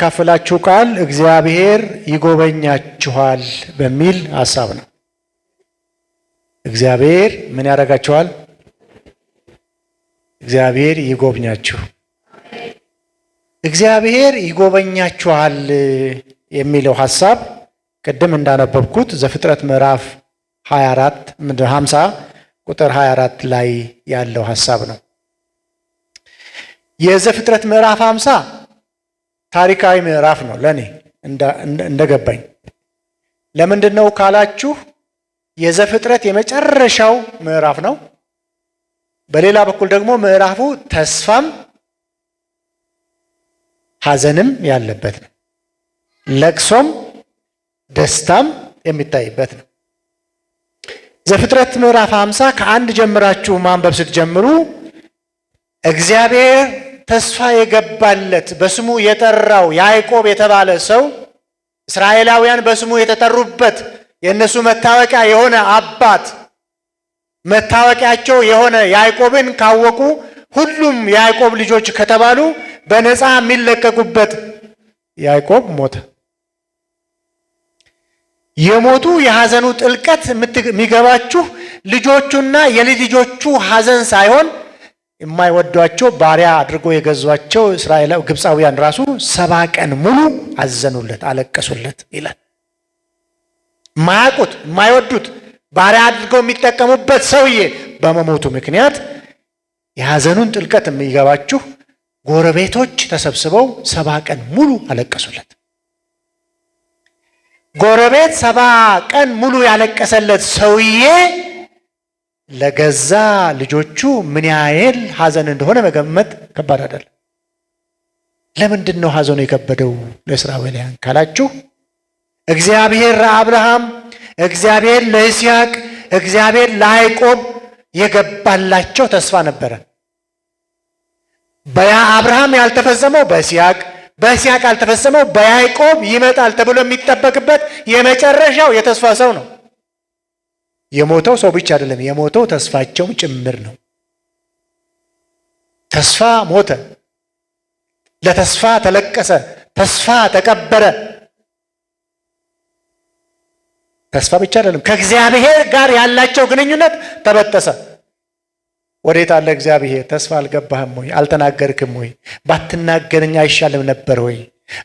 የማካፈላችሁ ቃል እግዚአብሔር ይጎበኛችኋል በሚል ሐሳብ ነው። እግዚአብሔር ምን ያደርጋችኋል? እግዚአብሔር ይጎብኛችሁ። እግዚአብሔር ይጎበኛችኋል የሚለው ሐሳብ ቅድም እንዳነበብኩት ዘፍጥረት ምዕራፍ 50 ቁጥር 24 ላይ ያለው ሐሳብ ነው። የዘፍጥረት ምዕራፍ 50 ታሪካዊ ምዕራፍ ነው ለኔ እንደገባኝ። ለምንድን ነው ካላችሁ የዘፍጥረት የመጨረሻው ምዕራፍ ነው። በሌላ በኩል ደግሞ ምዕራፉ ተስፋም ሐዘንም ያለበት ነው። ለቅሶም ደስታም የሚታይበት ነው። ዘፍጥረት ምዕራፍ 50 ከአንድ ጀምራችሁ ማንበብ ስትጀምሩ እግዚአብሔር ተስፋ የገባለት በስሙ የጠራው ያዕቆብ የተባለ ሰው እስራኤላውያን በስሙ የተጠሩበት የእነሱ መታወቂያ የሆነ አባት መታወቂያቸው የሆነ ያዕቆብን ካወቁ ሁሉም ያዕቆብ ልጆች ከተባሉ በነፃ የሚለቀቁበት ያዕቆብ ሞተ። የሞቱ የሐዘኑ ጥልቀት የሚገባችሁ ልጆቹና የልጅ ልጆቹ ሐዘን ሳይሆን የማይወዷቸው ባሪያ አድርጎ የገዟቸው እስራኤላዊ ግብፃውያን ራሱ 70 ቀን ሙሉ አዘኑለት፣ አለቀሱለት ይላል። ማያውቁት የማይወዱት ባሪያ አድርገው የሚጠቀሙበት ሰውዬ በመሞቱ ምክንያት የሐዘኑን ጥልቀት የሚገባችሁ ጎረቤቶች ተሰብስበው 70 ቀን ሙሉ አለቀሱለት። ጎረቤት 70 ቀን ሙሉ ያለቀሰለት ሰውዬ ለገዛ ልጆቹ ምን ያህል ሐዘን እንደሆነ መገመት ከባድ አይደለም። ለምንድን ነው ሐዘኑ የከበደው ለእስራኤላውያን ካላችሁ እግዚአብሔር ለአብርሃም፣ እግዚአብሔር ለይስሐቅ፣ እግዚአብሔር ለያዕቆብ የገባላቸው ተስፋ ነበረ። በአብርሃም ያልተፈጸመው በይስሐቅ፣ በይስሐቅ ያልተፈጸመው በያዕቆብ ይመጣል ተብሎ የሚጠበቅበት የመጨረሻው የተስፋ ሰው ነው። የሞተው ሰው ብቻ አይደለም፣ የሞተው ተስፋቸውም ጭምር ነው። ተስፋ ሞተ፣ ለተስፋ ተለቀሰ፣ ተስፋ ተቀበረ። ተስፋ ብቻ አይደለም፣ ከእግዚአብሔር ጋር ያላቸው ግንኙነት ተበጠሰ። ወዴት አለ እግዚአብሔር? ተስፋ አልገባህም ወይ? አልተናገርክም ወይ? ባትናገረኝ አይሻልም ነበር ወይ?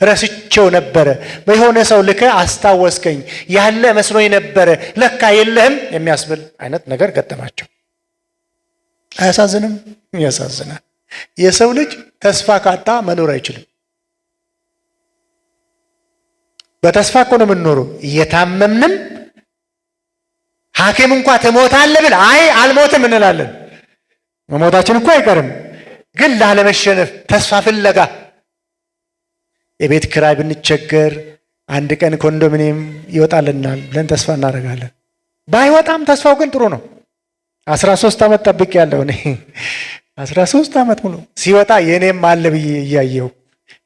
ረስቼው ነበረ፣ በሆነ ሰው ልከ አስታወስከኝ፣ ያለ መስሎኝ ነበረ፣ ለካ የለህም የሚያስብል አይነት ነገር ገጠማቸው። አያሳዝንም? ያሳዝናል። የሰው ልጅ ተስፋ ካጣ መኖር አይችልም። በተስፋ እኮ ነው የምንኖረው። እየታመምንም ሐኪም እንኳ ትሞታለህ ብል አይ አልሞትም እንላለን። መሞታችን እኮ አይቀርም፣ ግን ላለመሸነፍ ተስፋ ፍለጋ የቤት ኪራይ ብንቸገር አንድ ቀን ኮንዶሚኒየም ይወጣልናል ብለን ተስፋ እናደርጋለን። ባይወጣም ተስፋው ግን ጥሩ ነው። 13 ዓመት ጠብቄያለሁ እኔ 13 ዓመት ሙሉ ሲወጣ የኔም አለ ብዬ እያየሁ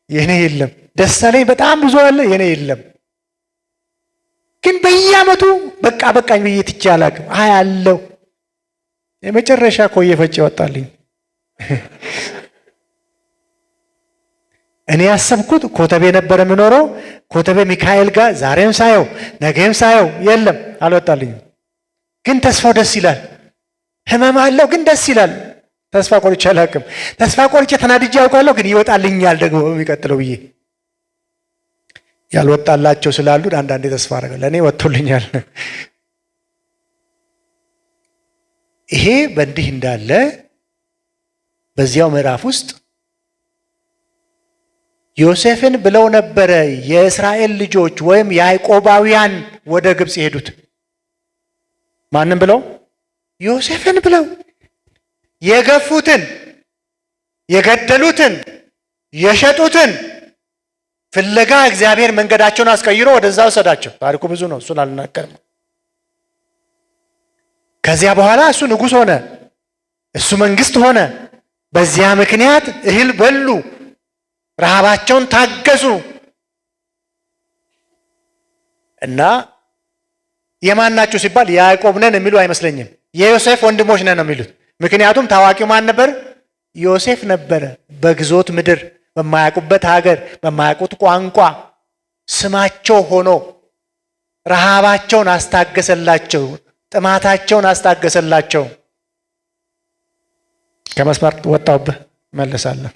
የኔ የለም። ደስታ ላይ በጣም ብዙ አለ፣ የኔ የለም። ግን በየዓመቱ በቃ በቃኝ ብዬ ትቼ አላውቅም። አይ አለው። የመጨረሻ እኮ እየፈጨ ወጣልኝ። እኔ ያሰብኩት ኮተቤ ነበር የምኖረው። ኮተቤ ሚካኤል ጋር ዛሬም ሳየው ነገም ሳየው የለም፣ አልወጣልኝም። ግን ተስፋው ደስ ይላል። ህመም አለው ግን ደስ ይላል። ተስፋ ቆርጬ አላውቅም። ተስፋ ቆርጬ ተናድጄ አውቃለሁ፣ ግን ይወጣልኛል ደግሞ በሚቀጥለው ብዬ። ያልወጣላቸው ስላሉ አንዳንዴ ተስፋ አደረጋለሁ። ለእኔ ወጥቶልኛል። ይሄ በእንዲህ እንዳለ በዚያው ምዕራፍ ውስጥ ዮሴፍን ብለው ነበረ የእስራኤል ልጆች ወይም ያዕቆባውያን ወደ ግብፅ የሄዱት። ማንም ብለው? ዮሴፍን ብለው የገፉትን፣ የገደሉትን፣ የሸጡትን ፍለጋ እግዚአብሔር መንገዳቸውን አስቀይሮ ወደዛ ወሰዳቸው። ታሪኩ ብዙ ነው፣ እሱን አልናገርም። ከዚያ በኋላ እሱ ንጉሥ ሆነ፣ እሱ መንግስት ሆነ። በዚያ ምክንያት እህል በሉ፣ ረሃባቸውን ታገሱ እና የማን ናችሁ ሲባል ያዕቆብ ነን የሚሉ አይመስለኝም። የዮሴፍ ወንድሞች ነን ነው የሚሉት። ምክንያቱም ታዋቂው ማን ነበር? ዮሴፍ ነበረ። በግዞት ምድር በማያውቁበት ሀገር በማያውቁት ቋንቋ ስማቸው ሆኖ ረሃባቸውን አስታገሰላቸው፣ ጥማታቸውን አስታገሰላቸው። ከመስመር ወጣሁብህ መለሳለሁ።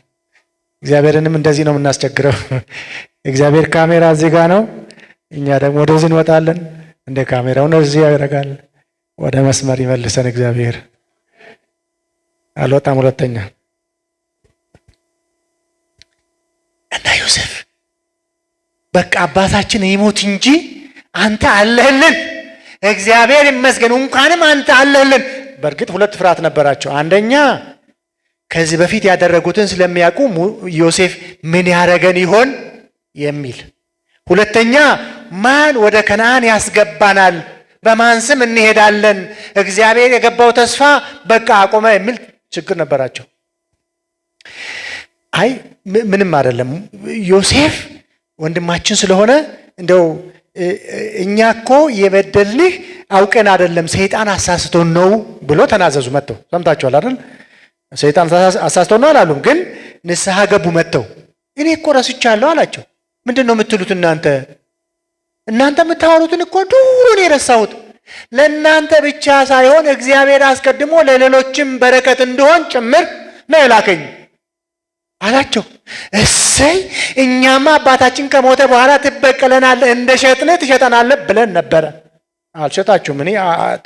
እግዚአብሔርንም እንደዚህ ነው የምናስቸግረው። እግዚአብሔር ካሜራ እዚህ ጋር ነው፣ እኛ ደግሞ ወደዚህ እንወጣለን። እንደ ካሜራውን እዚህ ያደርጋል። ወደ መስመር ይመልሰን እግዚአብሔር። አልወጣም። ሁለተኛ እና ዮሴፍ በቃ አባታችን ይሞት እንጂ አንተ አለህልን፣ እግዚአብሔር ይመስገን፣ እንኳንም አንተ አለህልን። በእርግጥ ሁለት ፍርሃት ነበራቸው። አንደኛ ከዚህ በፊት ያደረጉትን ስለሚያውቁ ዮሴፍ ምን ያደረገን ይሆን የሚል፣ ሁለተኛ ማን ወደ ከነዓን ያስገባናል፣ በማን ስም እንሄዳለን፣ እግዚአብሔር የገባው ተስፋ በቃ አቆመ የሚል ችግር ነበራቸው። አይ ምንም አይደለም፣ ዮሴፍ ወንድማችን ስለሆነ እንደው እኛ እኮ የበደልንህ አውቀን አይደለም ሰይጣን አሳስቶን ነው ብሎ ተናዘዙ። መጥተው ሰምታችኋል አይደል? ሰይጣን አሳስቶን ነው አላሉም፣ ግን ንስሐ ገቡ። መጥተው እኔ እኮ ረስቻለሁ አላቸው። ምንድን ነው የምትሉት እናንተ የምታወሩትን እኮ ድሮ ነው የረሳሁት። ለእናንተ ብቻ ሳይሆን እግዚአብሔር አስቀድሞ ለሌሎችም በረከት እንደሆን ጭምር ነው የላከኝ አላቸው። እሰይ እኛማ አባታችን ከሞተ በኋላ ትበቀለናለህ፣ እንደ ሸጥንህ ትሸጠናለህ ብለን ነበረ። አልሸጣችሁም፣ እኔ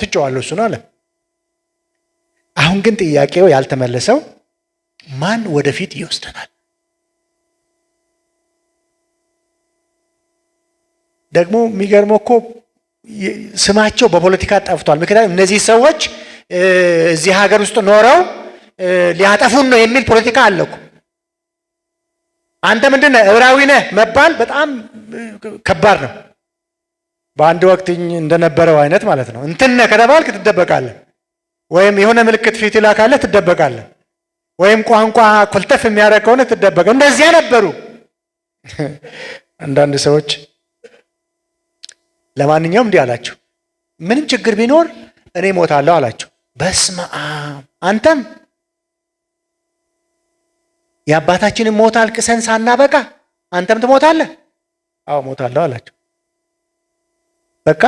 ትቼዋለሁ እሱን አለ። አሁን ግን ጥያቄው ያልተመለሰው ማን ወደፊት ይወስደናል? ደግሞ የሚገርመው እኮ ስማቸው በፖለቲካ ጠፍቷል። ምክንያቱም እነዚህ ሰዎች እዚህ ሀገር ውስጥ ኖረው ሊያጠፉን ነው የሚል ፖለቲካ አለ እኮ። አንተ ምንድን ነህ ዕብራዊ ነህ መባል በጣም ከባድ ነው። በአንድ ወቅት እንደነበረው አይነት ማለት ነው። እንትን ነህ ከተባልክ ትደበቃለህ፣ ወይም የሆነ ምልክት ፊት ይላካለህ ትደበቃለህ፣ ወይም ቋንቋ ኮልተፍ የሚያደርግ ከሆነ ትደበቃለህ። እንደዚያ ነበሩ አንዳንድ ሰዎች። ለማንኛውም እንዲህ አላቸው፣ ምንም ችግር ቢኖር እኔ ሞታለሁ አላቸው። በስመ አብ! አንተም የአባታችንን ሞት አልቅሰን ሳናበቃ አንተም ትሞታለህ? አዎ ሞታለሁ አላቸው። በቃ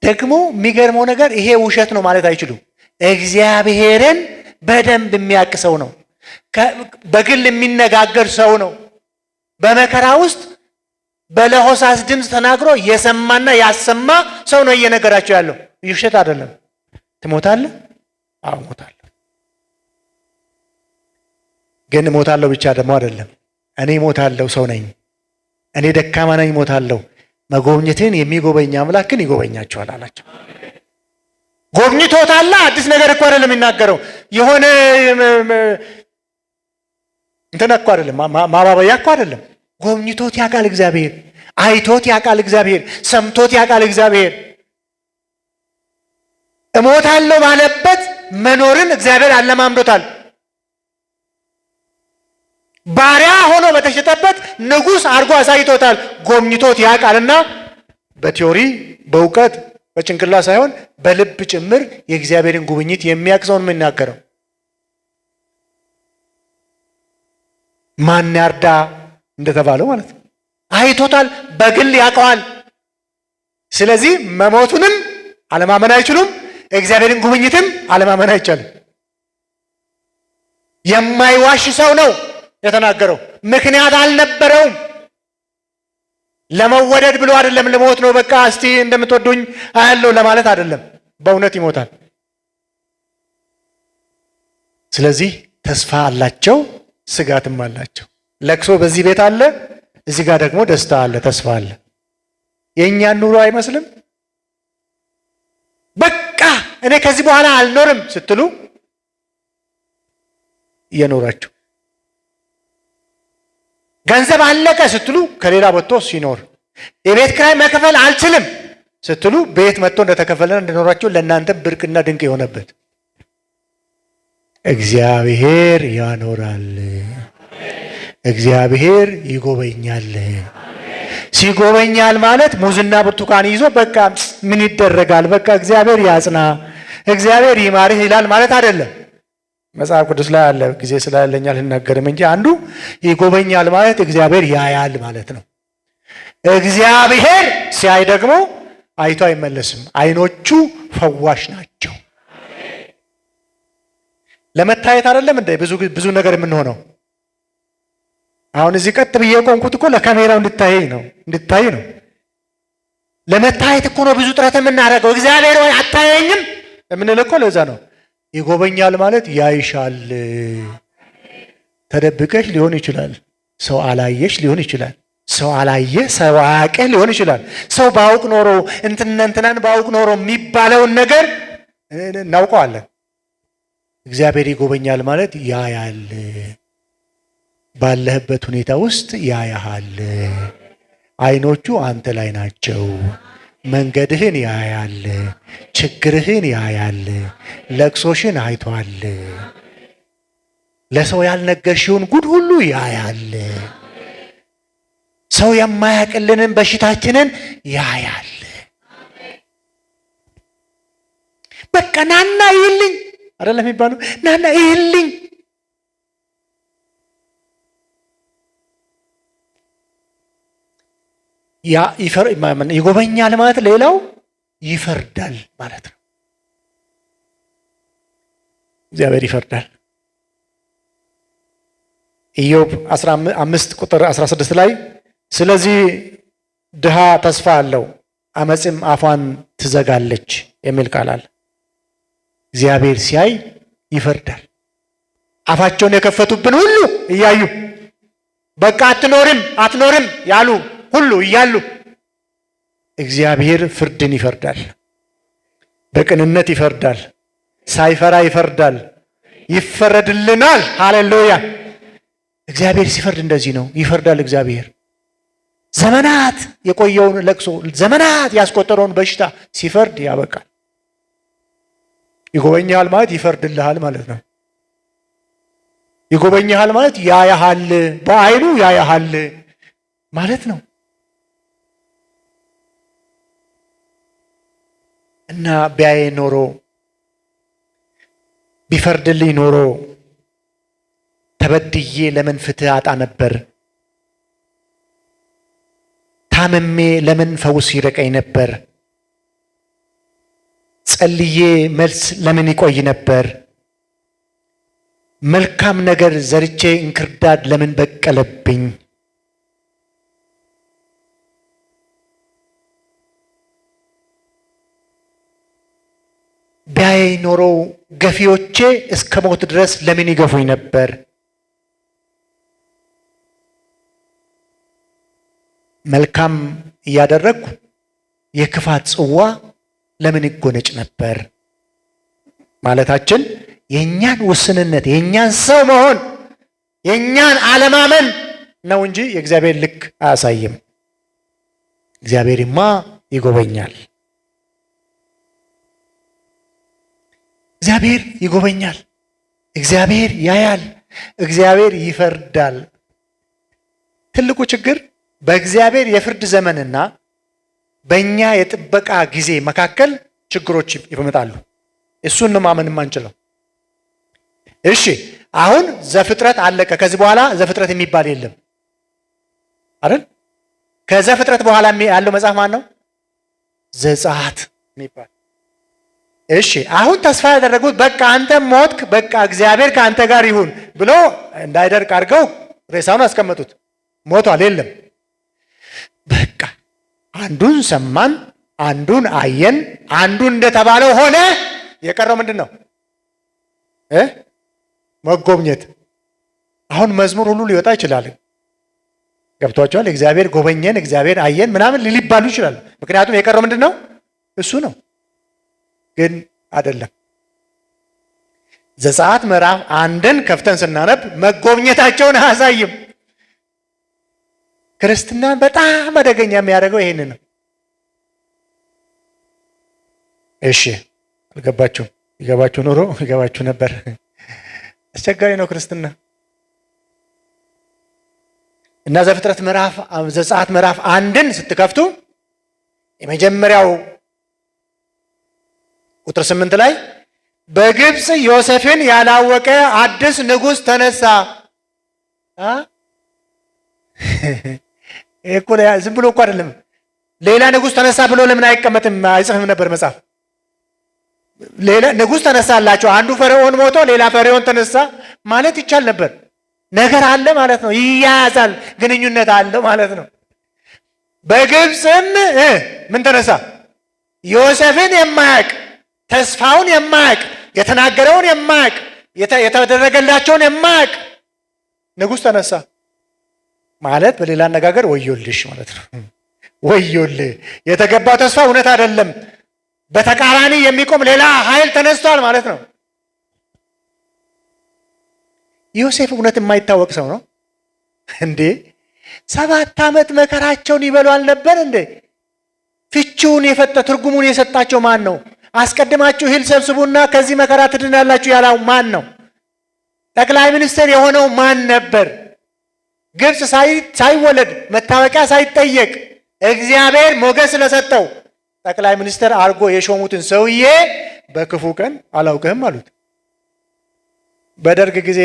ደግሞ የሚገርመው ነገር ይሄ ውሸት ነው ማለት አይችሉም። እግዚአብሔርን በደንብ የሚያውቅ ሰው ነው። በግል የሚነጋገር ሰው ነው። በመከራ ውስጥ በለሆሳስ ድምፅ ተናግሮ የሰማና ያሰማ ሰው ነው እየነገራቸው ያለው። ውሸት አይደለም። ትሞታለህ? አዎ ሞታለሁ። ግን ሞታለሁ ብቻ ደግሞ አይደለም። እኔ ሞታለሁ፣ ሰው ነኝ፣ እኔ ደካማ ነኝ፣ ሞታለሁ። መጎብኘትን የሚጎበኝ አምላክ ግን ይጎበኛቸዋል አላቸው። ጎብኝቶታል። አዲስ ነገር እኮ አይደለም የሚናገረው። የሆነ እንትን እኮ አይደለም፣ ማባበያ እኮ አይደለም። ጎብኝቶት ያውቃል እግዚአብሔር፣ አይቶት ያውቃል እግዚአብሔር፣ ሰምቶት ያውቃል እግዚአብሔር። እሞታለሁ ባለበት መኖርን እግዚአብሔር አለማምዶታል። ባሪያ ሆኖ በተሸጠበት ንጉሥ አድርጎ አሳይቶታል። ጎብኝቶት ያውቃልና በቲዮሪ በእውቀት በጭንቅላ ሳይሆን በልብ ጭምር የእግዚአብሔርን ጉብኝት የሚያውቅ ሰው ነው የሚናገረው። ማን ያርዳ እንደተባለው ማለት ነው። አይቶታል፣ በግል ያውቀዋል። ስለዚህ መሞቱንም አለማመን አይችሉም፣ እግዚአብሔርን ጉብኝትም አለማመን አይቻልም። የማይዋሽ ሰው ነው የተናገረው። ምክንያት አልነበረውም። ለመወደድ ብሎ አይደለም፣ ለሞት ነው በቃ እስቲ እንደምትወዱኝ አያለው ለማለት አይደለም። በእውነት ይሞታል። ስለዚህ ተስፋ አላቸው፣ ስጋትም አላቸው። ለቅሶ በዚህ ቤት አለ፣ እዚህ ጋር ደግሞ ደስታ አለ፣ ተስፋ አለ። የእኛን ኑሮ አይመስልም። በቃ እኔ ከዚህ በኋላ አልኖርም ስትሉ እየኖራችሁ፣ ገንዘብ አለቀ ስትሉ ከሌላ ወጥቶ ሲኖር፣ የቤት ኪራይ መክፈል አልችልም ስትሉ ቤት መጥቶ እንደተከፈለን እንደኖራችሁ ለእናንተ ብርቅና ድንቅ የሆነበት እግዚአብሔር ያኖራል። እግዚአብሔር ይጎበኛል። ሲጎበኛል ማለት ሙዝና ብርቱካን ይዞ በቃ ምን ይደረጋል፣ በቃ እግዚአብሔር ያጽና፣ እግዚአብሔር ይማርህ ይላል ማለት አይደለም። መጽሐፍ ቅዱስ ላይ አለ። ጊዜ ስላለኝ አልናገርም እንጂ አንዱ ይጎበኛል ማለት እግዚአብሔር ያያል ማለት ነው። እግዚአብሔር ሲያይ ደግሞ አይቶ አይመለስም። አይኖቹ ፈዋሽ ናቸው። ለመታየት አይደለም እንዴ ብዙ ነገር የምንሆነው? አሁን እዚህ ቀጥ ብዬ ቆንኩት እኮ ለካሜራው እንድታይ ነው። ለመታየት እኮ ነው ብዙ ጥረት የምናደርገው። እግዚአብሔር ወይ አታየኝም የምንለው እኮ ለዛ ነው። ይጎበኛል ማለት ያይሻል። ተደብቀሽ ሊሆን ይችላል። ሰው አላየሽ ሊሆን ይችላል። ሰው አላየ ሰው አያውቅህ ሊሆን ይችላል። ሰው ባውቅ ኖሮ እንትናን ባውቅ ኖሮ የሚባለውን ነገር እናውቀዋለን። እግዚአብሔር ይጎበኛል ማለት ያያል። ባለህበት ሁኔታ ውስጥ ያያሃል። አይኖቹ አንተ ላይ ናቸው። መንገድህን ያያል። ችግርህን ያያል። ለቅሶሽን አይቷል። ለሰው ያልነገርሽውን ጉድ ሁሉ ያያል። ሰው የማያውቅልንን በሽታችንን ያያል። በቃ ናና ይልኝ አይደለም የሚባለው? ናና ይልኝ። ይጎበኛል ማለት ሌላው ይፈርዳል ማለት ነው። እግዚአብሔር ይፈርዳል። ኢዮብ 15 ቁጥር 16 ላይ ስለዚህ ድሃ ተስፋ አለው አመፅም አፏን ትዘጋለች የሚል ቃል አለ። እግዚአብሔር ሲያይ ይፈርዳል። አፋቸውን የከፈቱብን ሁሉ እያዩ በቃ አትኖርም ያሉ ሁሉ እያሉ እግዚአብሔር ፍርድን ይፈርዳል። በቅንነት ይፈርዳል። ሳይፈራ ይፈርዳል። ይፈረድልናል። ሃሌሉያ። እግዚአብሔር ሲፈርድ እንደዚህ ነው። ይፈርዳል። እግዚአብሔር ዘመናት የቆየውን ለቅሶ፣ ዘመናት ያስቆጠረውን በሽታ ሲፈርድ ያበቃል። ይጎበኛል ማለት ይፈርድልሃል ማለት ነው። ይጎበኛል ማለት ያያሃል፣ በአይኑ ያያሃል ማለት ነው። እና ቢያየ ኖሮ ቢፈርድልኝ ኖሮ ተበድዬ ለምን ፍትህ አጣ ነበር? ታመሜ ለምን ፈውስ ይርቀኝ ነበር? ጸልዬ መልስ ለምን ይቆይ ነበር? መልካም ነገር ዘርቼ እንክርዳድ ለምን በቀለብኝ? ቢያይ ኖሮ ገፊዎቼ እስከ ሞት ድረስ ለምን ይገፉኝ ነበር? መልካም እያደረግኩ የክፋት ጽዋ ለምን ይጎነጭ ነበር? ማለታችን የእኛን ውስንነት፣ የእኛን ሰው መሆን፣ የእኛን አለማመን ነው እንጂ የእግዚአብሔር ልክ አያሳይም። እግዚአብሔርማ ይጎበኛል። እግዚአብሔር ይጎበኛል። እግዚአብሔር ያያል። እግዚአብሔር ይፈርዳል። ትልቁ ችግር በእግዚአብሔር የፍርድ ዘመንና በእኛ የጥበቃ ጊዜ መካከል ችግሮች ይመጣሉ። እሱን ማመን የማንችለው። እሺ አሁን ዘፍጥረት አለቀ። ከዚህ በኋላ ዘፍጥረት የሚባል የለም አይደል? ከዘፍጥረት በኋላ ያለው መጽሐፍ ማን ነው? ዘጸአት የሚባል። እሺ አሁን ተስፋ ያደረጉት በቃ አንተ ሞትክ፣ በቃ እግዚአብሔር ከአንተ ጋር ይሁን ብሎ እንዳይደርቅ አድርገው ሬሳውን አስቀመጡት። ሞቷል፣ የለም። በቃ አንዱን ሰማን፣ አንዱን አየን፣ አንዱ እንደተባለው ሆነ። የቀረው ምንድን ነው? መጎብኘት። አሁን መዝሙር ሁሉ ሊወጣ ይችላል። ገብቷቸዋል። እግዚአብሔር ጎበኘን፣ እግዚአብሔር አየን ምናምን ሊባሉ ይችላል። ምክንያቱም የቀረው ምንድን ነው? እሱ ነው። ግን አይደለም። ዘጸአት ምዕራፍ 1ን ከፍተን ስናነብ መጎብኘታቸውን አያሳይም። ክርስትናን በጣም አደገኛ የሚያደርገው ይሄንን ነው። እሺ አልገባችሁም? ይገባችሁ ኖሮ ይገባችሁ ነበር። አስቸጋሪ ነው ክርስትና። እና ዘጸአት ምዕራፍ 1ን ስትከፍቱ የመጀመሪያው ቁጥር 8 ላይ በግብፅ ዮሴፍን ያላወቀ አዲስ ንጉሥ ተነሳ። እኮ ዝም ብሎ እኮ አይደለም። ሌላ ንጉሥ ተነሳ ብሎ ለምን አይቀመጥም? አይጽፍም ነበር መጽሐፍ። ሌላ ንጉሥ ተነሳላቸው። አንዱ ፈርዖን ሞቶ ሌላ ፈርዖን ተነሳ ማለት ይቻል ነበር። ነገር አለ ማለት ነው። ይያያዛል፣ ግንኙነት አለው ማለት ነው። በግብፅም ምን ተነሳ? ዮሴፍን የማያውቅ ተስፋውን የማያውቅ የተናገረውን የማያውቅ የተደረገላቸውን የማያውቅ ንጉሥ ተነሳ ማለት በሌላ አነጋገር ወዮልሽ ማለት ነው። ወዮልህ፣ የተገባው ተስፋ እውነት አይደለም፣ በተቃራኒ የሚቆም ሌላ ኃይል ተነስቷል ማለት ነው። ዮሴፍ እውነት የማይታወቅ ሰው ነው እንዴ? 7 ዓመት መከራቸውን ይበሉ አልነበር እንዴ? ፍቺውን የፈታ ትርጉሙን የሰጣቸው ማን ነው? አስቀድማችሁ እህል ሰብስቡና ከዚህ መከራ ትድናላችሁ ያለው ማን ነው? ጠቅላይ ሚኒስትር የሆነው ማን ነበር? ግብፅ ሳይወለድ መታወቂያ ሳይጠየቅ እግዚአብሔር ሞገስ ስለሰጠው ጠቅላይ ሚኒስትር አድርጎ የሾሙትን ሰውዬ በክፉ ቀን አላውቅህም አሉት። በደርግ ጊዜ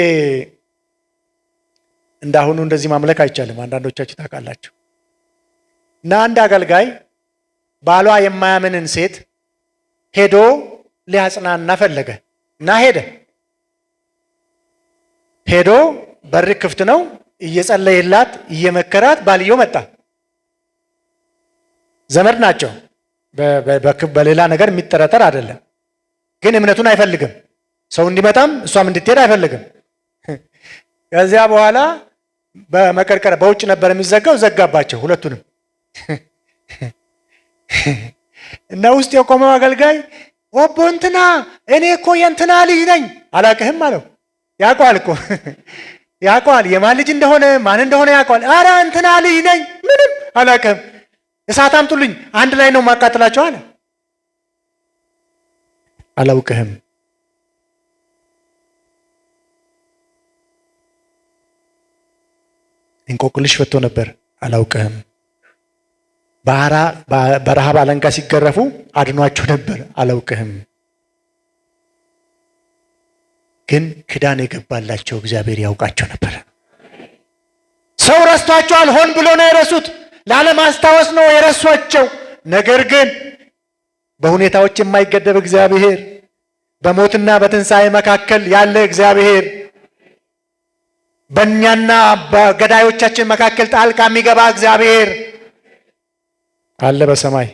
እንዳሁኑ እንደዚህ ማምለክ አይቻልም። አንዳንዶቻችሁ ታውቃላችሁ። እና አንድ አገልጋይ ባሏ የማያምንን ሴት ሄዶ ሊያጽናና ፈለገ እና ሄዶ በር ክፍት ነው፣ እየጸለየላት እየመከራት ባልየው መጣ። ዘመድ ናቸው፣ በሌላ ነገር የሚጠረጠር አይደለም። ግን እምነቱን አይፈልግም። ሰው እንዲመጣም እሷም እንድትሄድ አይፈልግም። ከዚያ በኋላ በመቀርቀር በውጭ ነበር የሚዘጋው፣ ዘጋባቸው ሁለቱንም። እና ውስጥ የቆመው አገልጋይ ወቦ እንትና እኔ እኮ የእንትና ልጅ ነኝ። አላቅህም አለው። ያውቀዋል እኮ ያውቀዋል፣ የማን ልጅ እንደሆነ ማን እንደሆነ ያውቀዋል። አረ እንትና ልጅ ነኝ፣ ምንም አላቅህም፣ እሳት አምጡልኝ፣ አንድ ላይ ነው ማቃጠላቸው አለ። አላውቅህም። እንቆቅልሽ ፈቶ ነበር። አላውቅህም። በረሃብ አለንጋ ሲገረፉ አድኗቸው ነበር። አላውቅህም። ግን ክዳን የገባላቸው እግዚአብሔር ያውቃቸው ነበር። ሰው ረስቷቸዋል። ሆን ብሎ ነው የረሱት። ላለማስታወስ ነው የረሷቸው። ነገር ግን በሁኔታዎች የማይገደብ እግዚአብሔር፣ በሞትና በትንሣኤ መካከል ያለ እግዚአብሔር፣ በእኛና በገዳዮቻችን መካከል ጣልቃ የሚገባ እግዚአብሔር አለ በሰማይ።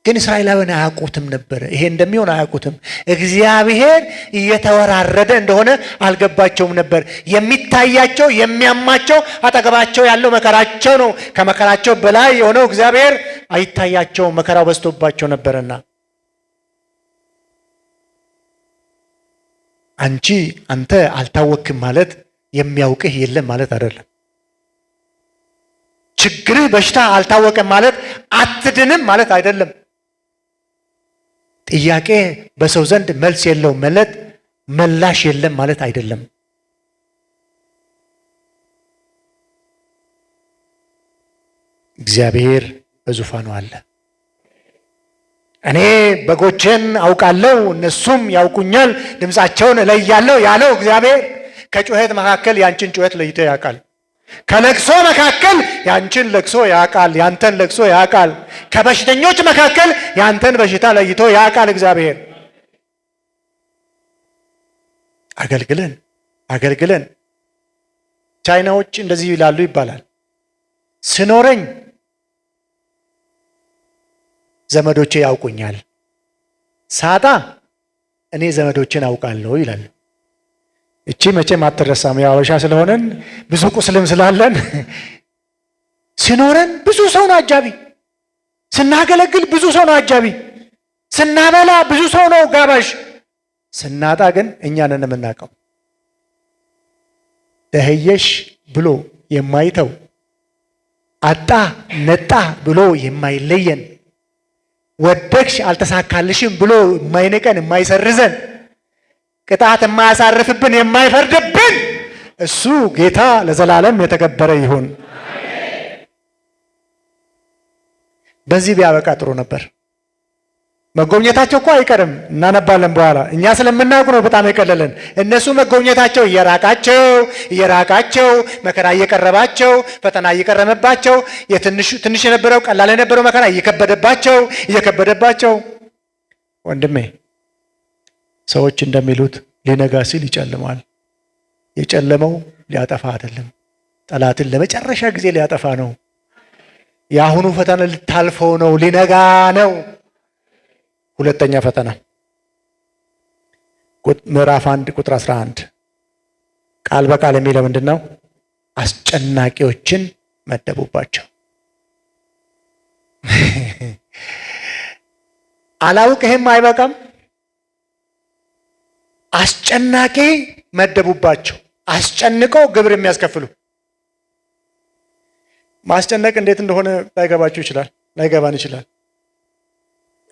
ግን እስራኤላውያን አያውቁትም ነበረ። ይሄ እንደሚሆን አያውቁትም። እግዚአብሔር እየተወራረደ እንደሆነ አልገባቸውም ነበር። የሚታያቸው የሚያማቸው አጠገባቸው ያለው መከራቸው ነው። ከመከራቸው በላይ የሆነው እግዚአብሔር አይታያቸውም። መከራው በዝቶባቸው ነበርና አንተ አልታወክም ማለት የሚያውቅህ የለም ማለት አይደለም። ችግርህ በሽታ አልታወቀም ማለት አትድንም ማለት አይደለም። ጥያቄ በሰው ዘንድ መልስ የለውም ማለት መላሽ የለም ማለት አይደለም። እግዚአብሔር በዙፋኑ አለ። እኔ በጎቼን አውቃለሁ እነሱም ያውቁኛል፣ ድምፃቸውን እለያለሁ ያለው እግዚአብሔር ከጩኸት መካከል ያንቺን ጩኸት ለይቶ ያውቃል። ከለቅሶ መካከል ያንቺን ለቅሶ ያውቃል፣ ያንተን ለቅሶ ያውቃል። ከበሽተኞች መካከል ያንተን በሽታ ለይቶ ያውቃል እግዚአብሔር። አገልግለን ቻይናዎች እንደዚህ ይላሉ ይባላል። ስኖረኝ ዘመዶቼ ያውቁኛል፣ ሳጣ እኔ ዘመዶቼን አውቃለሁ ይላሉ። እቺ መቼም አትረሳም። የአበሻ ስለሆነን ብዙ ቁስልም ስላለን ሲኖረን ብዙ ሰው ነው አጃቢ፣ ስናገለግል ብዙ ሰው ነው አጃቢ፣ ስናበላ ብዙ ሰው ነው ጋባዥ። ስናጣ ግን እኛ ነን የምናውቀው። ደህየሽ ብሎ የማይተው አጣ ነጣ ብሎ የማይለየን ወደቅሽ አልተሳካልሽም ብሎ የማይንቀን የማይሰርዘን ቅጣት የማያሳርፍብን የማይፈርድብን እሱ ጌታ ለዘላለም የተከበረ ይሁን። በዚህ ቢያበቃ ጥሩ ነበር። መጎብኘታቸው እኮ አይቀርም፣ እናነባለን በኋላ። እኛ ስለምናውቅ ነው በጣም የቀለለን። እነሱ መጎብኘታቸው እየራቃቸው መከራ እየቀረባቸው ፈተና እየቀረመባቸው ትንሽ የነበረው ቀላል የነበረው መከራ እየከበደባቸው ወንድሜ ሰዎች እንደሚሉት ሊነጋ ሲል ይጨልማል። የጨለመው ሊያጠፋ አይደለም፣ ጠላትን ለመጨረሻ ጊዜ ሊያጠፋ ነው። የአሁኑ ፈተና ልታልፈው ነው፣ ሊነጋ ነው። ሁለተኛ ፈተና ምዕራፍ 1 ቁጥር 11 ቃል በቃል የሚለው ምንድን ነው? አስጨናቂዎችን መደቡባቸው። አላውቅህም አይበቃም? አስጨናቂ መደቡባቸው። አስጨንቀው ግብር የሚያስከፍሉ። ማስጨነቅ እንዴት እንደሆነ ላይገባችሁ ይችላል፣ ላይገባን ይችላል።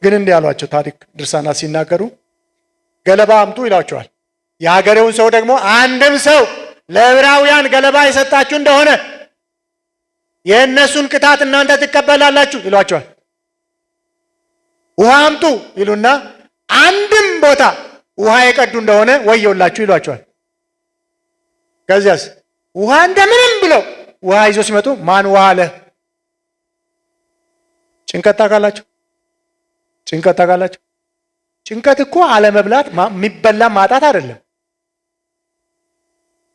ግን እንዲህ ያሏቸው ታሪክ ድርሳናት ሲናገሩ ገለባ አምጡ ይሏቸዋል። የሀገሬውን ሰው ደግሞ አንድም ሰው ለዕብራውያን ገለባ የሰጣችሁ እንደሆነ የእነሱን ቅጣት እናንተ ትቀበላላችሁ ይሏቸዋል። ውሃ አምጡ ይሉና አንድም ቦታ ውሃ የቀዱ እንደሆነ ወየውላችሁ ይሏቸዋል። ከዚያስ ውሃ እንደምንም ብለው ውሃ ይዞ ሲመጡ ማን ውሃ አለ? ጭንቀት ታውቃላችሁ? ጭንቀት እኮ አለመብላት የሚበላ ማጣት አይደለም።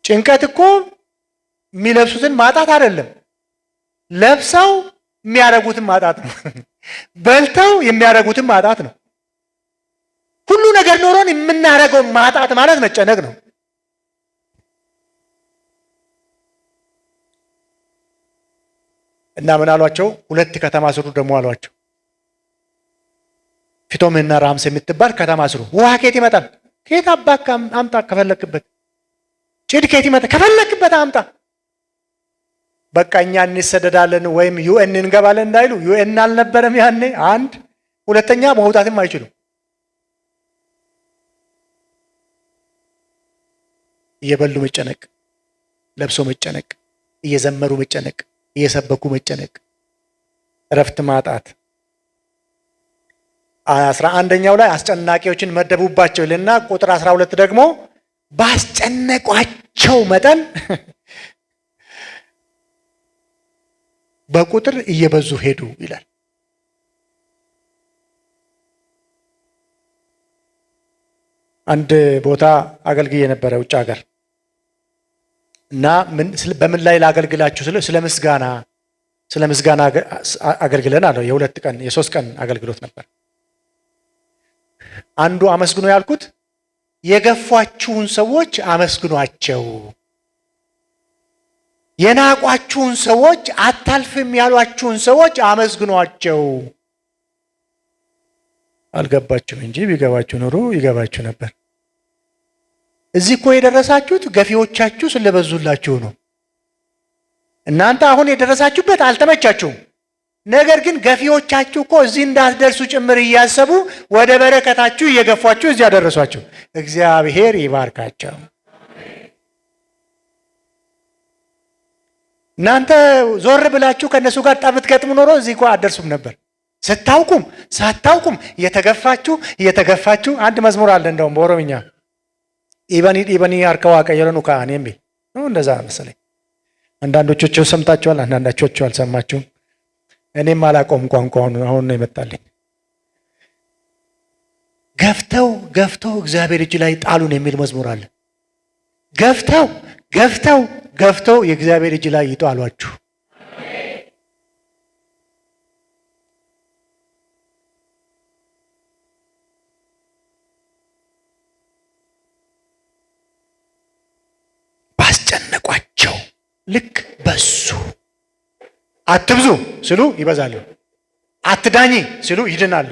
ጭንቀት እኮ የሚለብሱትን ማጣት አይደለም። ለብሰው የሚያረጉትን ማጣት ነው። በልተው የሚያረጉትን ማጣት ነው። ሁሉ ነገር ኖሮን የምናረገው ማጣት ማለት መጨነቅ ነው። እና ምን አሏቸው? 2 ከተማ ስሩ ደግሞ አሏቸው። ፊቶምና ራምስ የምትባል ከተማ ስሩ። ውሃ ከየት ይመጣል? ከየት አባካ አምጣ፣ ከፈለክበት ጭድ ከየት ይመጣል? ከፈለክበት አምጣ። በቃ እኛ እንሰደዳለን ወይም ዩኤን እንገባለን እንዳይሉ፣ ዩኤን አልነበረም ያኔ። አንድ ሁለተኛ መውጣትም አይችሉም። እየበሉ መጨነቅ፣ ለብሶ መጨነቅ፣ እየዘመሩ መጨነቅ፣ እየሰበኩ መጨነቅ፣ እረፍት ማጣት። 11ኛው ላይ አስጨናቂዎችን መደቡባቸው ይልና ቁጥር 12 ደግሞ ባስጨነቋቸው መጠን በቁጥር እየበዙ ሄዱ ይላል። አንድ ቦታ አገልግዬ የነበረ ውጭ ሀገር እና በምን ላይ ላገልግላችሁ ስለ ምስጋና አገልግለን አለው። የ2 ቀን የ3 ቀን አገልግሎት ነበር። አንዱ አመስግኖ ያልኩት የገፏችሁን ሰዎች አመስግኗቸው፣ የናቋችሁን ሰዎች አታልፍም ያሏችሁን ሰዎች አመስግኗቸው። አልገባችሁም እንጂ ቢገባችሁ ኖሮ ይገባችሁ ነበር። እዚህ እኮ የደረሳችሁት ገፊዎቻችሁ ስለበዙላችሁ ነው። እናንተ አሁን የደረሳችሁበት አልተመቻችሁም። ነገር ግን ገፊዎቻችሁ እኮ እዚህ እንዳትደርሱ ጭምር እያሰቡ ወደ በረከታችሁ እየገፏችሁ እዚህ ያደረሷችሁ። እግዚአብሔር ይባርካቸው። እናንተ ዞር ብላችሁ ከነሱ ጋር ጠብ ብትገጥሙ ኖሮ እዚህ እኮ አትደርሱም ነበር። ስታውቁም ሳታውቁም እየተገፋችሁ አንድ መዝሙር አለ እንደውም በኦሮምኛ ኢበኒ አርከዋ ቀየረኑ ካኔም ነው እንደዛ መሰለኝ። አንዳንዶቹ ሰምታችኋል፣ አንዳንዶቹ አልሰማችሁም። እኔም አላቆም ቋንቋውን አሁን ነው የመጣልኝ። ገፍተው እግዚአብሔር እጅ ላይ ጣሉን የሚል መዝሙር አለ። ገፍተው የእግዚአብሔር እጅ ላይ ይጣሏችሁ። ባስጨነቋቸው ልክ በሱ። አትብዙ ሲሉ ይበዛሉ፣ አትዳኝ ሲሉ ይድናሉ።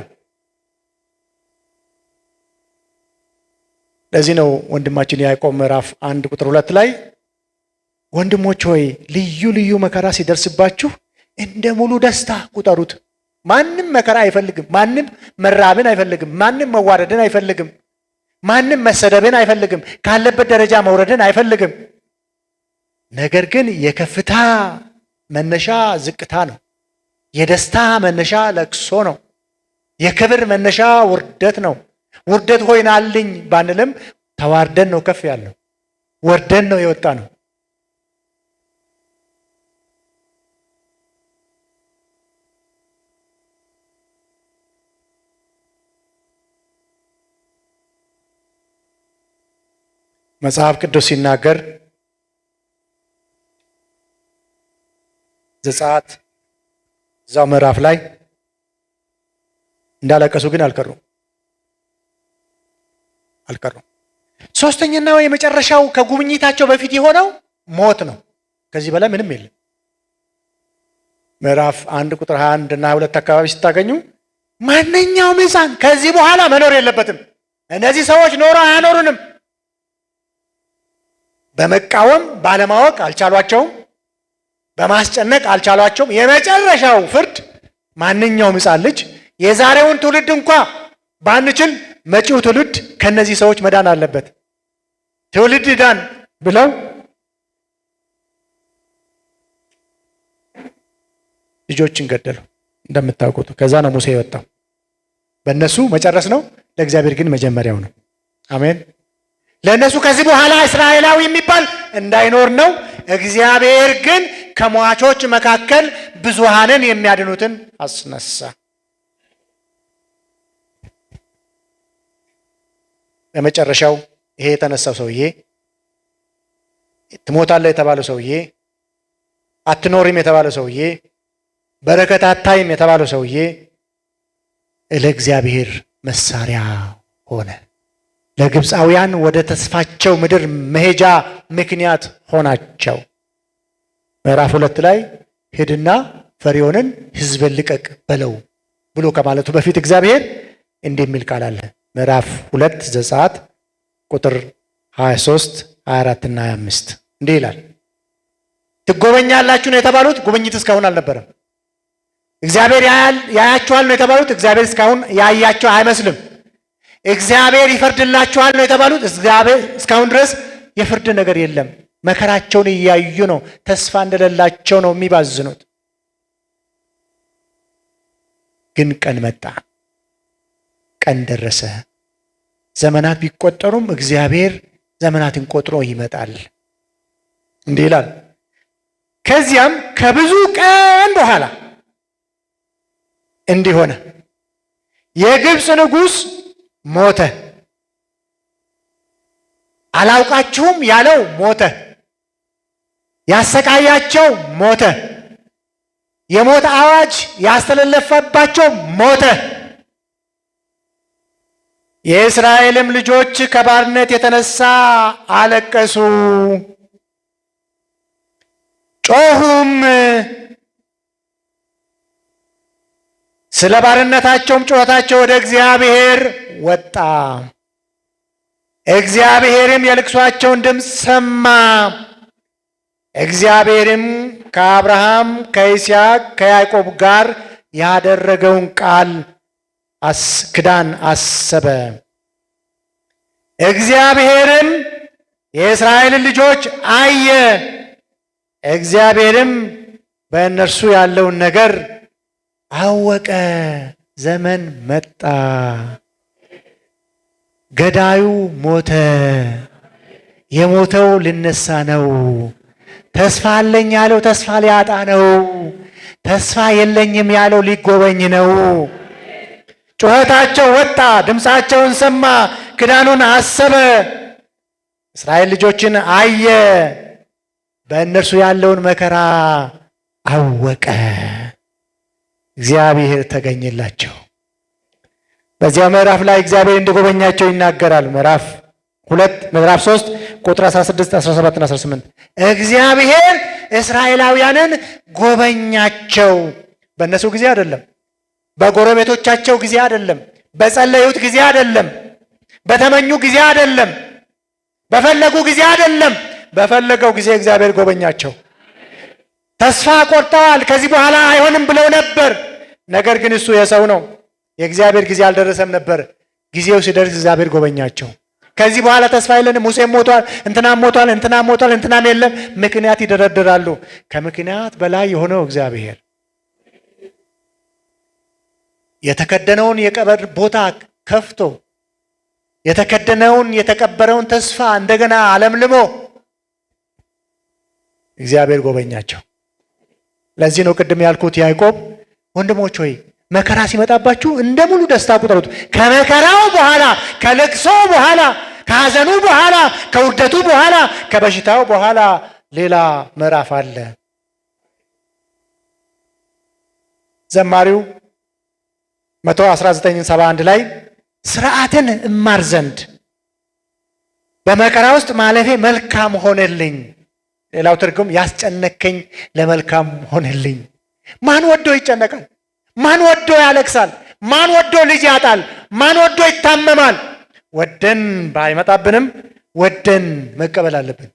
ለዚህ ነው ወንድማችን ያዕቆብ ምዕራፍ 1 ቁጥር 2 ላይ ወንድሞች ሆይ ልዩ ልዩ መከራ ሲደርስባችሁ እንደ ሙሉ ደስታ ቁጠሩት። ማንም መከራ አይፈልግም፣ ማንም መራብን አይፈልግም፣ ማንም መዋረድን አይፈልግም፣ ማንም መሰደብን አይፈልግም፣ ካለበት ደረጃ መውረድን አይፈልግም። ነገር ግን የከፍታ መነሻ ዝቅታ ነው፣ የደስታ መነሻ ለቅሶ ነው። የክብር መነሻ ውርደት ነው። ውርደት ሆይናልኝ ባንልም ተዋርደን ነው ከፍ ያለው፣ ወርደን ነው የወጣ ነው። መጽሐፍ ቅዱስ ሲናገር ዘጸአት እዛው ምዕራፍ ላይ እንዳለቀሱ ግን አልቀሩም። ሶስተኛና የመጨረሻው ከጉብኝታቸው በፊት የሆነው ሞት ነው። ከዚህ በላይ ምንም የለም። ምዕራፍ 1 ቁጥር 21 እና 22 አካባቢ ስታገኙ ማንኛውም ሕፃን ከዚህ በኋላ መኖር የለበትም፣ እነዚህ ሰዎች ኖሮ አያኖሩንም። በመቃወም ባለማወቅ አልቻሏቸውም፣ በማስጨነቅ አልቻሏቸውም። የመጨረሻው ፍርድ ማንኛውም ሕፃን ልጅ የዛሬውን ትውልድ እንኳ ባንችል መጪው ትውልድ ከነዚህ ሰዎች መዳን አለበት። ትውልድ ዳን ብለው ልጆችን ገደሉ እንደምታውቁት። ከዛ ነው ሙሴ የወጣው። በእነሱ መጨረስ ነው፣ ለእግዚአብሔር ግን መጀመሪያው ነው። አሜን። ለእነሱ ከዚህ በኋላ እስራኤላዊ የሚባል እንዳይኖር ነው። እግዚአብሔር ግን ከሟቾች መካከል ብዙሃንን የሚያድኑትን አስነሳ። በመጨረሻው ይሄ የተነሳው ሰውዬ፣ ትሞታለህ የተባለው ሰውዬ፣ አትኖሪም የተባለው ሰውዬ፣ በረከት አታይም የተባለው ሰውዬ ለእግዚአብሔር መሳሪያ ሆነ። ለግብፃውያን ወደ ተስፋቸው ምድር መሄጃ ምክንያት ሆናቸው። ምዕራፍ 2 ላይ ሂድና ፈርዖንን ሕዝብን ልቀቅ በለው ብሎ ከማለቱ በፊት እግዚአብሔር እንዲህ የሚል ቃል አለ። ምዕራፍ 2 ዘጸአት ቁጥር 23፣ 24 እና 25 እንዲህ ይላል። ትጎበኛላችሁ ነው የተባሉት፣ ጉብኝት እስካሁን አልነበረም። እግዚአብሔር ያያችኋል ነው የተባሉት፣ እግዚአብሔር እስካሁን ያያቸው አይመስልም። እግዚአብሔር ይፈርድላችኋል ነው የተባሉት፣ እግዚአብሔር እስካሁን ድረስ የፍርድ ነገር የለም። መከራቸውን እያዩ ነው፣ ተስፋ እንደሌላቸው ነው የሚባዝኑት። ግን ቀን መጣ፣ ቀን ደረሰ። ዘመናት ቢቆጠሩም እግዚአብሔር ዘመናትን ቆጥሮ ይመጣል። እንዲህ ይላል። ከዚያም ከብዙ ቀን በኋላ እንዲህ ሆነ፣ የግብፅ ንጉሥ ሞተ። አላውቃችሁም ያለው ሞተ። ያሰቃያቸው ሞተ። የሞት አዋጅ ያስተላለፈባቸው ሞተ። የእስራኤልም ልጆች ከባርነት የተነሳ አለቀሱ፣ ጮሁም። ስለ ባርነታቸውም ጩኸታቸው ወደ እግዚአብሔር ወጣ። እግዚአብሔርም የልቅሷቸውን ድምፅ ሰማ። እግዚአብሔርም ከአብርሃም ከይስሐቅ ከያዕቆብ ጋር ያደረገውን ቃል ኪዳን አሰበ። እግዚአብሔርም የእስራኤልን ልጆች አየ። እግዚአብሔርም በእነርሱ ያለውን ነገር አወቀ። ዘመን መጣ፣ ገዳዩ ሞተ። የሞተው ሊነሳ ነው። ተስፋ አለኝ ያለው ተስፋ ሊያጣ ነው። ተስፋ የለኝም ያለው ሊጎበኝ ነው። ጩኸታቸው ወጣ፣ ድምፃቸውን ሰማ፣ ኪዳኑን አሰበ። እስራኤል ልጆችን አየ፣ በእነርሱ ያለውን መከራ አወቀ። እግዚአብሔር ተገኘላቸው። በዚያ ምዕራፍ ላይ እግዚአብሔር እንደጎበኛቸው ይናገራል። ምዕራፍ 3 ቁጥር 16፣ 17 እና 18 እግዚአብሔር እስራኤላውያንን ጎበኛቸው። በእነሱ ጊዜ አይደለም፣ በጎረቤቶቻቸው ጊዜ አይደለም፣ በጸለዩት ጊዜ አይደለም፣ በተመኙ ጊዜ አይደለም፣ በፈለጉ ጊዜ አይደለም። በፈለገው ጊዜ እግዚአብሔር ጎበኛቸው። ተስፋ ቆርጠዋል። ከዚህ በኋላ አይሆንም ብለው ነበር። ነገር ግን እሱ የሰው ነው፣ የእግዚአብሔር ጊዜ አልደረሰም ነበር። ጊዜው ሲደርስ እግዚአብሔር ጎበኛቸው። ከዚህ በኋላ ተስፋ የለንም፣ ሙሴም ሞቷል፣ እንትናም ሞቷል፣ እንትናም ሞቷል፣ እንትናም የለም። ምክንያት ይደረድራሉ። ከምክንያት በላይ የሆነው እግዚአብሔር የተከደነውን የቀብር ቦታ ከፍቶ የተከደነውን የተቀበረውን ተስፋ እንደገና አለምልሞ እግዚአብሔር ጎበኛቸው። ለዚህ ነው ቅድም ያልኩት ያዕቆብ ወንድሞች ሆይ መከራ ሲመጣባችሁ እንደ ሙሉ ደስታ ቁጠሩት። ከመከራው በኋላ፣ ከልቅሶ በኋላ፣ ከሐዘኑ በኋላ፣ ከውርደቱ በኋላ፣ ከበሽታው በኋላ ሌላ ምዕራፍ አለ። ዘማሪው 119:71 ላይ ሥርዓትን እማር ዘንድ በመከራ ውስጥ ማለፌ መልካም ሆነልኝ። ሌላው ትርጉም ያስጨነከኝ ለመልካም ሆነልኝ። ማን ወዶ ይጨነቃል? ማን ወዶ ያለቅሳል? ማን ወዶ ልጅ ያጣል? ማን ወዶ ይታመማል? ወደን ባይመጣብንም ወደን መቀበል አለብን።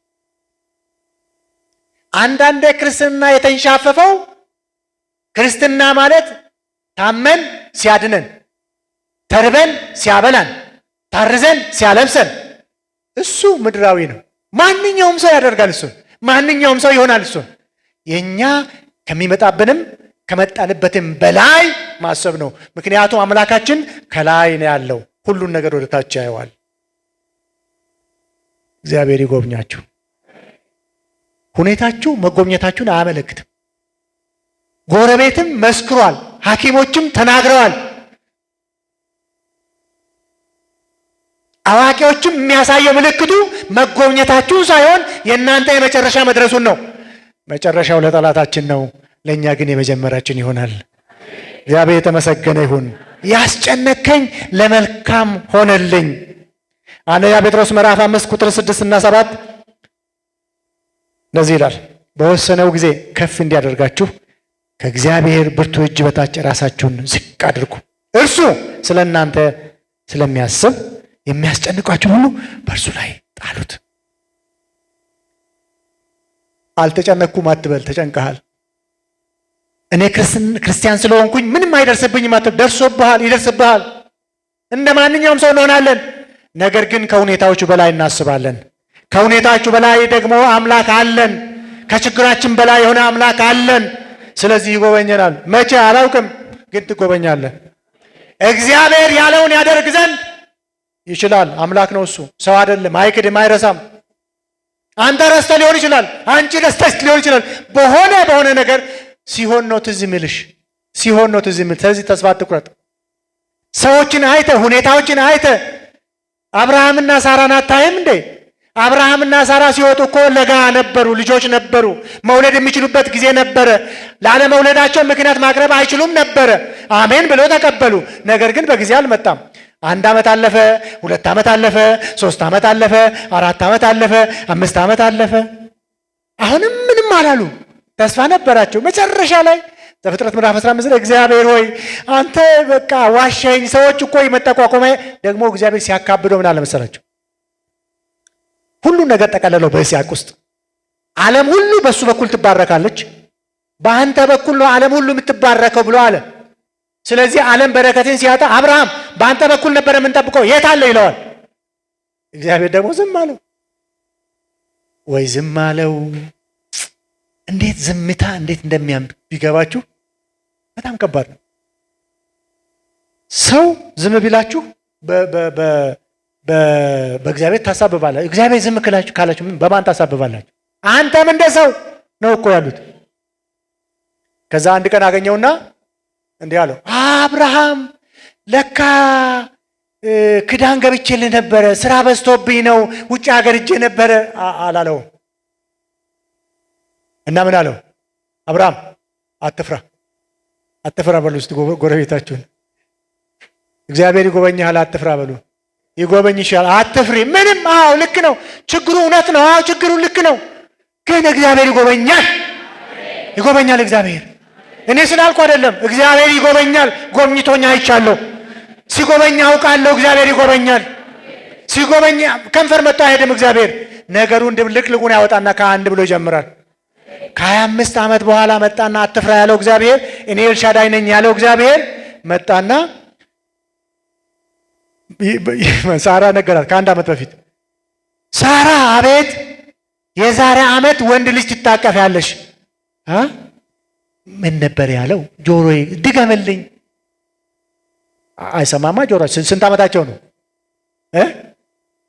አንዳንዴ ክርስትና የተንሻፈፈው ክርስትና ማለት ታመን ሲያድነን፣ ተርበን ሲያበላን፣ ታርዘን ሲያለብሰን፣ እሱ ምድራዊ ነው። ማንኛውም ሰው ያደርጋል። እሱን ማንኛውም ሰው ይሆናል። እሱን የኛ ከሚመጣብንም ከመጣንበትም በላይ ማሰብ ነው። ምክንያቱም አምላካችን ከላይ ነው ያለው፣ ሁሉን ነገር ወደ ታች ያየዋል። እግዚአብሔር ይጎብኛችሁ። ሁኔታችሁ መጎብኘታችሁን አያመለክትም። ጎረቤትም መስክሯል፣ ሐኪሞችም ተናግረዋል፣ አዋቂዎችም የሚያሳየው ምልክቱ መጎብኘታችሁን ሳይሆን የእናንተ የመጨረሻ መድረሱን ነው። መጨረሻው ለጠላታችን ነው፣ ለእኛ ግን የመጀመሪያችን ይሆናል። እግዚአብሔር የተመሰገነ ይሁን። ያስጨነከኝ ለመልካም ሆነልኝ። አንደኛ ጴጥሮስ ምዕራፍ 5 ቁጥር 6 እና 7 እንደዚህ ይላል፣ በወሰነው ጊዜ ከፍ እንዲያደርጋችሁ ከእግዚአብሔር ብርቱ እጅ በታች ራሳችሁን ዝቅ አድርጉ። እርሱ ስለ እናንተ ስለሚያስብ የሚያስጨንቋችሁ ሁሉ በእርሱ ላይ ጣሉት። አልተጨነኩም አትበል፣ ተጨንቀሃል። እኔ ክርስቲያን ስለሆንኩኝ ምንም አይደርስብኝም አትበል። ደርሶብሃል፣ ይደርስብሃል። እንደ ማንኛውም ሰው እንሆናለን። ነገር ግን ከሁኔታዎቹ በላይ እናስባለን። ከሁኔታዎቹ በላይ ደግሞ አምላክ አለን። ከችግራችን በላይ የሆነ አምላክ አለን። ስለዚህ ይጎበኘናል። መቼ አላውቅም፣ ግን ትጎበኛለህ። እግዚአብሔር ያለውን ያደርግ ዘንድ ይችላል። አምላክ ነው እሱ፣ ሰው አይደለም። አይክድም፣ አይረሳም። አንተ ረስተህ ሊሆን ይችላል፣ አንቺ ረስተሽ ሊሆን ይችላል። በሆነ ነገር ሲሆን ነው ትዝ የሚልሽ፣ ሲሆን ነው ትዝ የሚል። ስለዚህ ተስፋ አትቁረጥ። ሰዎችን አይተ፣ ሁኔታዎችን አይተ አብርሃምና ሳራን አታይም እንዴ? አብርሃምና ሳራ ሲወጡ እኮ ለጋ ነበሩ፣ ልጆች ነበሩ፣ መውለድ የሚችሉበት ጊዜ ነበረ። ላለመውለዳቸው ምክንያት ማቅረብ አይችሉም ነበረ። አሜን ብለው ተቀበሉ። ነገር ግን በጊዜ አልመጣም። 1 ዓመት አለፈ፣ 2 ዓመት አለፈ፣ 3 ዓመት አለፈ፣ 4 ዓመት አለፈ፣ 5 ዓመት አለፈ። አሁንም ምንም አላሉ። ተስፋ ነበራቸው። መጨረሻ ላይ ዘፍጥረት ምዕራፍ 15 እግዚአብሔር ሆይ አንተ በቃ ዋሻኝ፣ ሰዎች እኮ የመጠቋቆሚያ ደግሞ እግዚአብሔር ሲያካብደው ምን አለ መሰላቸው? ሁሉን ነገር ጠቀለለው በይስሐቅ ውስጥ። ዓለም ሁሉ በሱ በኩል ትባረካለች፣ በአንተ በኩል ነው ዓለም ሁሉ የምትባረከው ብሎ አለ። ስለዚህ ዓለም በረከትን ሲያጣ አብርሃም በአንተ በኩል ነበር የምንጠብቀው የት አለ ይለዋል። እግዚአብሔር ደግሞ ዝም አለው። ወይ ዝም አለው። እንዴት ዝምታ እንዴት እንደሚያም ቢገባችሁ በጣም ከባድ ነው። ሰው ዝም ቢላችሁ በእግዚአብሔር ታሳብባላችሁ። እግዚአብሔር ዝም ካላችሁ በማን ታሳብባላችሁ? አንተም እንደ ሰው ነው እኮ ያሉት። ከዛ አንድ ቀን አገኘውና እንዲህ አለው፣ አብርሃም ለካ ክዳን ገብቼልህ ነበረ፣ ስራ በዝቶብኝ ነው ውጭ ሀገር እጄ ነበረ አላለውም። እና ምን አለው? አብርሃም አትፍራ በሉ እስቲ ጎረቤታችሁን። እግዚአብሔር ይጎበኛል፣ አትፍራ በሉ። ይጎበኝሻል፣ አትፍሪ። ምንም አዎ ልክ ነው፣ ችግሩ እውነት ነው። አዎ ችግሩ ልክ ነው፣ ግን እግዚአብሔር ይጎበኛል እግዚአብሔር። እኔ ስላልኩ አይደለም፣ እግዚአብሔር ይጎበኛል። ጎብኝቶኛ አይቻለሁ። ሲጎበኛ አውቃለሁ። እግዚአብሔር ይጎበኛል። ሲጎበኛ ከንፈር መጥቶ አይሄድም። እግዚአብሔር ነገሩን ድብልቅልቁን ያወጣና ከአንድ ብሎ ይጀምራል። ከ25 ዓመት በኋላ መጣና አትፍራ ያለው እግዚአብሔር፣ እኔ ኤልሻዳይ ነኝ ያለው እግዚአብሔር መጣና ሳራ ነገራት። ከ1 ዓመት በፊት ሳራ አቤት የዛሬ ዓመት ወንድ ልጅ ትታቀፊያለሽ። ምን ነበር ያለው? ጆሮዬ ድገምልኝ። አይሰማማ ጆሮአቸው። ስንት ዓመታቸው ነው?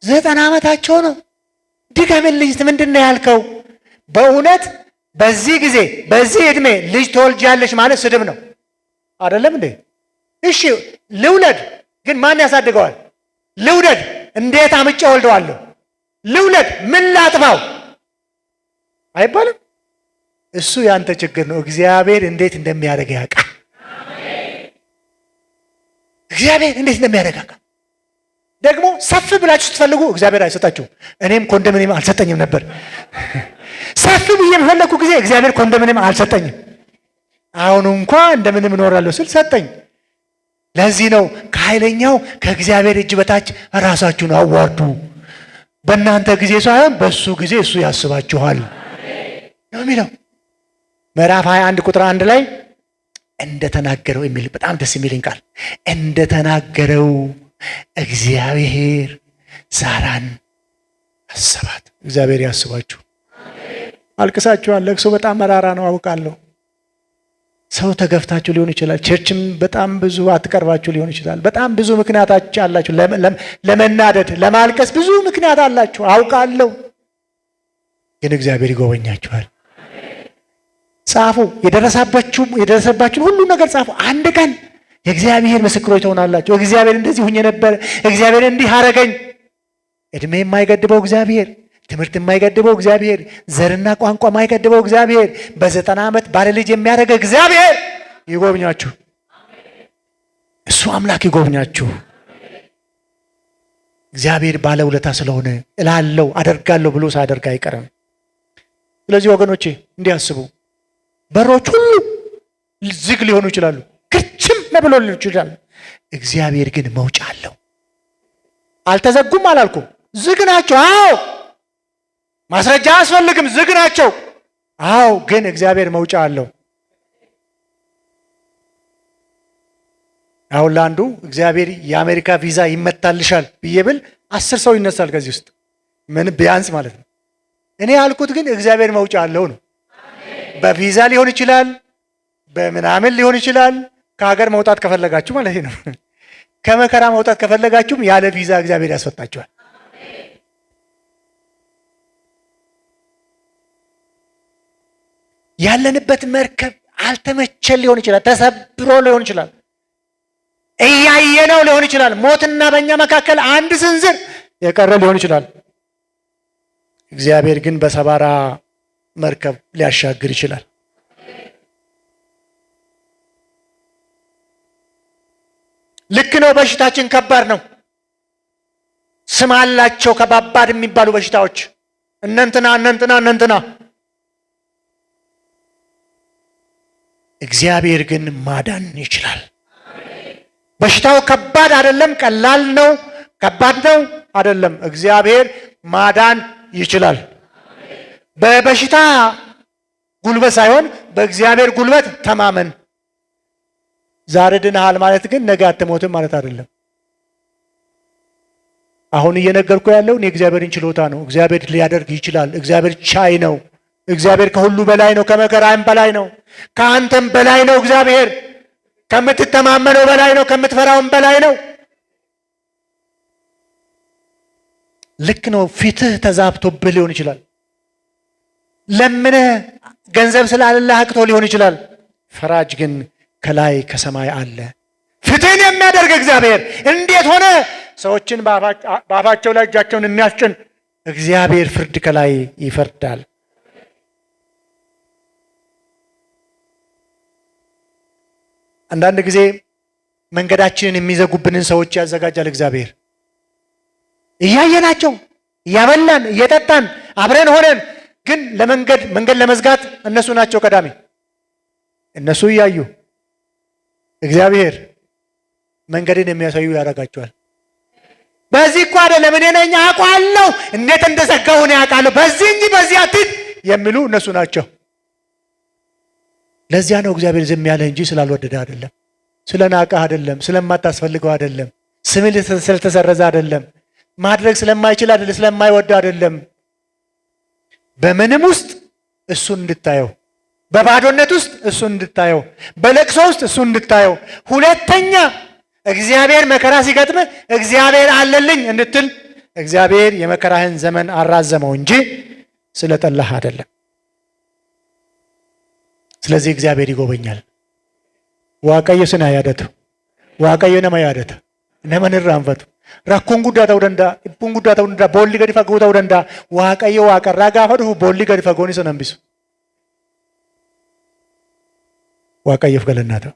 90 ዓመታቸው ነው። ድገምልኝ፣ ምንድን ነው ያልከው? በእውነት በዚህ ጊዜ በዚህ ዕድሜ ልጅ ትወልጃለሽ ማለት ስድብ ነው አይደለም እንዴ? እሺ ልውለድ፣ ግን ማን ያሳድገዋል? ልውለድ፣ እንዴት አምጬ ወልደዋለሁ? ልውለድ፣ ምን ላጥፋው አይባልም። እሱ ያንተ ችግር ነው። እግዚአብሔር እንዴት እንደሚያደርግ ያውቃል። እግዚአብሔር እንዴት እንደሚያደርግ ያውቃል። ደግሞ ሰፍ ብላችሁ ስትፈልጉ እግዚአብሔር አይሰጣችሁም። እኔም ኮንዶሚኒየም አልሰጠኝም ነበር። ሰፍ ብዬ በፈለኩ ጊዜ እግዚአብሔር ኮንዶሚኒየም አልሰጠኝም። አሁን እንኳ እንደምንም እኖራለሁ ስል ሰጠኝ። ለዚህ ነው ከኃይለኛው ከእግዚአብሔር እጅ በታች ራሳችሁን አዋርዱ። በእናንተ ጊዜ ሳይሆን በእሱ ጊዜ እሱ ያስባችኋል ነው የሚለው። ምዕራፍ 21 ቁጥር 1 ላይ እንደተናገረው የሚል በጣም ደስ የሚልኝ ቃል፣ እንደተናገረው እግዚአብሔር ሳራን አሰባት። እግዚአብሔር ያስባችሁ። አልቅሳችኋል። ለቅሶ በጣም መራራ ነው አውቃለሁ። ሰው ተገፍታችሁ ሊሆን ይችላል። ቸርችም በጣም ብዙ አትቀርባችሁ ሊሆን ይችላል። በጣም ብዙ ምክንያቶች አላችሁ ለመናደድ፣ ለማልቀስ ብዙ ምክንያት አላችሁ አውቃለሁ። ግን እግዚአብሔር ይጎበኛችኋል። ጻፉ። የደረሰባችሁን ሁሉ ነገር ጻፉ። አንድ ቀን የእግዚአብሔር ምስክሮች ትሆናላችሁ። እግዚአብሔር እንደዚህ ሁኜ ነበር፣ እግዚአብሔር እንዲህ አረገኝ። እድሜ የማይገድበው እግዚአብሔር፣ ትምህርት የማይገድበው እግዚአብሔር፣ ዘርና ቋንቋ የማይገድበው እግዚአብሔር፣ በ90 ዓመት ባለ ልጅ የሚያደርግ እግዚአብሔር ይጎብኛችሁ። እሱ አምላክ ይጎብኛችሁ። እግዚአብሔር ባለውለታ ስለሆነ እላለሁ አደርጋለሁ ብሎ ሳያደርግ አይቀርም። ስለዚህ ወገኖቼ እንዲያስቡ፣ በሮች ሁሉ ዝግ ሊሆኑ ይችላሉ፣ ክርችም ብሎ ሊሆኑ ይችላሉ። እግዚአብሔር ግን መውጫ አለው። አልተዘጉም አላልኩም፣ ዝግ ናቸው። አዎ ማስረጃ አያስፈልግም፣ ዝግ ናቸው። አዎ ግን እግዚአብሔር መውጫ አለው። አሁን ለአንዱ እግዚአብሔር የአሜሪካ ቪዛ ይመታልሻል ብዬ ብል 10 ሰው ይነሳል ከዚህ ውስጥ ምን ቢያንስ ማለት ነው። እኔ ያልኩት ግን እግዚአብሔር መውጫ አለው ነው። በቪዛ ሊሆን ይችላል፣ በምናምን ሊሆን ይችላል። ከሀገር መውጣት ከፈለጋችሁ ማለት ነው። ከመከራ መውጣት ከፈለጋችሁም ያለ ቪዛ እግዚአብሔር ያስወጣችኋል። ያለንበት መርከብ አልተመቸን ሊሆን ይችላል፣ ተሰብሮ ሊሆን ይችላል፣ እያየነው ሊሆን ይችላል። ሞትና በእኛ መካከል አንድ ስንዝር የቀረ ሊሆን ይችላል። እግዚአብሔር ግን በሰባራ መርከብ ሊያሻግር ይችላል። ልክ ነው። በሽታችን ከባድ ነው። ስም አላቸው ከባባድ የሚባሉ በሽታዎች እነንትና። እግዚአብሔር ግን ማዳን ይችላል። በሽታው ከባድ አይደለም፣ ቀላል ነው። ከባድ ነው አይደለም። እግዚአብሔር ማዳን ይችላል። በበሽታ ጉልበት ሳይሆን በእግዚአብሔር ጉልበት ተማመን። ዛሬ ድነሃል ማለት ግን ነገ አትሞትም ማለት አይደለም። አሁን እየነገርኩ ያለውን የእግዚአብሔርን ችሎታ ነው። እግዚአብሔር ሊያደርግ ይችላል። እግዚአብሔር ቻይ ነው። እግዚአብሔር ከሁሉ በላይ ነው። ከመከራም በላይ ነው። ከአንተም በላይ ነው። እግዚአብሔር ከምትተማመነው በላይ ነው። ከምትፈራውም በላይ ነው። ልክ ነው። ፊትህ ተዛብቶብህ ሊሆን ይችላል። ለምነህ ገንዘብ ስላለህ አቅቶ ሊሆን ይችላል። ፈራጅ ግን ከላይ ከሰማይ አለ። ፍትህን የሚያደርግ እግዚአብሔር እንዴት ሆነ? ሰዎችን በአፋቸው ላይ እጃቸውን የሚያስጭን እግዚአብሔር ፍርድ ከላይ ይፈርዳል። አንዳንድ ጊዜ መንገዳችንን የሚዘጉብንን ሰዎች ያዘጋጃል እግዚአብሔር። እያየናቸው እያበላን እየጠጣን አብረን ሆነን ግን መንገድ ለመዝጋት እነሱ ናቸው ቀዳሚ። እነሱ እያዩ እግዚአብሔር መንገድን የሚያሳዩ ያደርጋቸዋል። በዚህ እኮ አይደለም እኔ ነኝ አውቃለሁ፣ እንዴት እንደዘጋሁ እኔ አውቃለሁ፣ በዚህ እንጂ በዚህ አትሂድ የሚሉ እነሱ ናቸው። ለዚያ ነው እግዚአብሔር ዝም ያለ እንጂ ስላልወደደ አይደለም፣ ስለናቀህ አይደለም፣ ስለማታስፈልገው አይደለም፣ ስምህ ስለተሰረዘ አይደለም፣ ማድረግ ስለማይችል አይደለም፣ ስለማይወድ አይደለም። በምንም ውስጥ እሱን እንድታየው፣ በባዶነት ውስጥ እሱን እንድታየው፣ በለቅሶ ውስጥ እሱን እንድታየው፣ ሁለተኛ እግዚአብሔር መከራ ሲገጥምህ እግዚአብሔር አለልኝ እንድትል እግዚአብሔር የመከራህን ዘመን አራዘመው እንጂ ስለጠላህ አይደለም። ስለዚህ እግዚአብሔር ይጎበኛል። waaqayyo sin yaadatu waaqayyo nama yaadata nama nirraanfatu rakkoon guddaa ta'uu danda'a dhiphuun guddaa ta'uu danda'a boolli gadi fagoo ta'uu danda'a waaqayyo waaqarraa gaafa dhufu boolli gadi fagoon isa hambisu waaqayyoof galannaa ta'u.